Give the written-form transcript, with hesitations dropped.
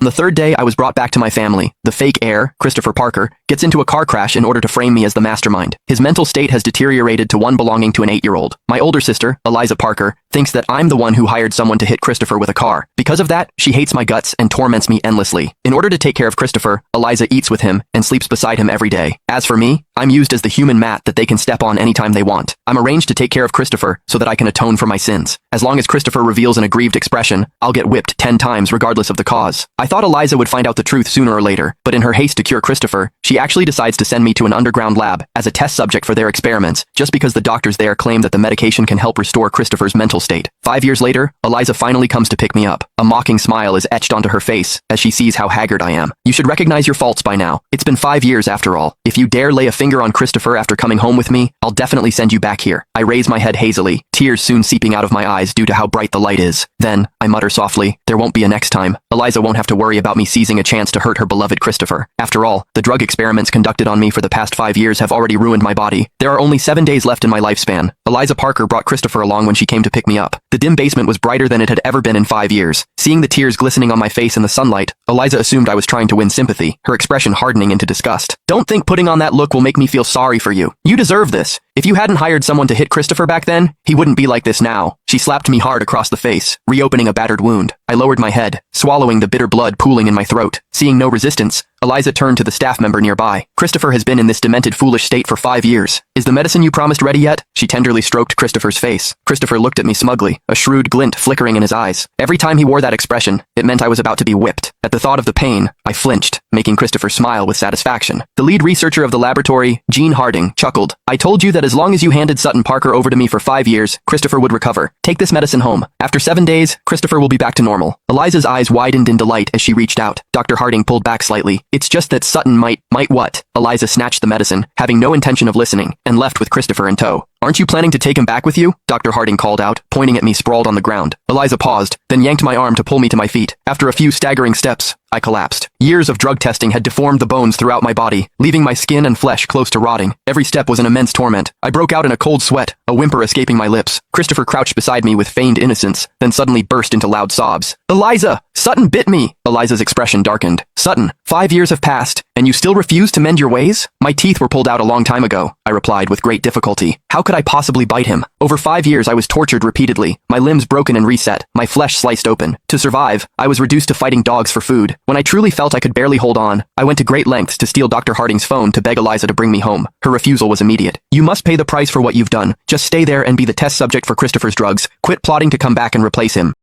On the third day, I was brought back to my family. The fake heir, Christopher Parker, gets into a car crash in order to frame me as the mastermind. His mental state has deteriorated to one belonging to an 8-year-old. My older sister, Eliza Parker, thinks that I'm the one who hired someone to hit Christopher with a car. Because of that, she hates my guts and torments me endlessly. In order to take care of Christopher, Eliza eats with him and sleeps beside him every day. As for me, I'm used as the human mat that they can step on anytime they want. I'm arranged to take care of Christopher so that I can atone for my sins. As long as Christopher reveals an aggrieved expression, I'll get whipped 10 times regardless of the cause. I thought Eliza would find out the truth sooner or later, but in her haste to cure Christopher, she actually decides to send me to an underground lab as a test subject for their experiments, just because the doctors there claim that the medication can help restore Christopher's mental state. 5 years later, Eliza finally comes to pick me up. A mocking smile is etched onto her face as she sees how haggard I am. You should recognize your faults by now. It's been 5 years after all. If you dare lay a finger on Christopher after coming home with me, I'll definitely send you back here. I raise my head hazily, tears soon seeping out of my eyes due to how bright the light is. Then, I mutter softly, there won't be a next time. Eliza won't have to worry about me seizing a chance to hurt her beloved Christopher. After all, the drug experiments conducted on me for the past 5 years have already ruined my body. There are only 7 days left in my lifespan. Eliza Parker brought Christopher along when she came to pick me up. The dim basement was brighter than it had ever been in 5 years. Seeing the tears glistening on my face in the sunlight, Eliza assumed I was trying to win sympathy, her expression hardening into disgust. Don't think putting on that look will make me feel sorry for you. You deserve this. If you hadn't hired someone to hit Christopher back then, he wouldn't be like this now. She slapped me hard across the face, reopening a battered wound. I lowered my head, swallowing the bitter blood pooling in my throat. Seeing no resistance, Eliza turned to the staff member nearby. Christopher has been in this demented, foolish state for 5 years. Is the medicine you promised ready yet? She tenderly stroked Christopher's face. Christopher looked at me smugly, a shrewd glint flickering in his eyes. Every time he wore that expression, it meant I was about to be whipped. At the thought of the pain, I flinched, making Christopher smile with satisfaction. The lead researcher of the laboratory, Gene Harding, chuckled. I told you that as long as you handed Sutton Parker over to me for 5 years, Christopher would recover. Take this medicine home. After 7 days, Christopher will be back to normal. Eliza's eyes widened in delight as she reached out. Dr. Harding pulled back slightly. It's just that Sutton might what? Eliza snatched the medicine, having no intention of listening, and left with Christopher in tow. Aren't you planning to take him back with you? Dr. Harding called out, pointing at me sprawled on the ground. Eliza paused, then yanked my arm to pull me to my feet. After a few staggering steps, I collapsed. Years of drug testing had deformed the bones throughout my body, leaving my skin and flesh close to rotting. Every step was an immense torment. I broke out in a cold sweat, a whimper escaping my lips. Christopher crouched beside me with feigned innocence, then suddenly burst into loud sobs. Eliza! Sutton bit me! Eliza's expression darkened. Sutton, 5 years have passed, and you still refuse to mend your ways? My teeth were pulled out a long time ago, I replied with great difficulty. How could I possibly bite him? Over 5 years I was tortured repeatedly, my limbs broken and reset, my flesh sliced open. To survive, I was reduced to fighting dogs for food. When I truly felt I could barely hold on, I went to great lengths to steal Dr. Harding's phone to beg Eliza to bring me home. Her refusal was immediate. You must pay the price for what you've done. Just stay there and be the test subject for Christopher's drugs. Quit plotting to come back and replace him.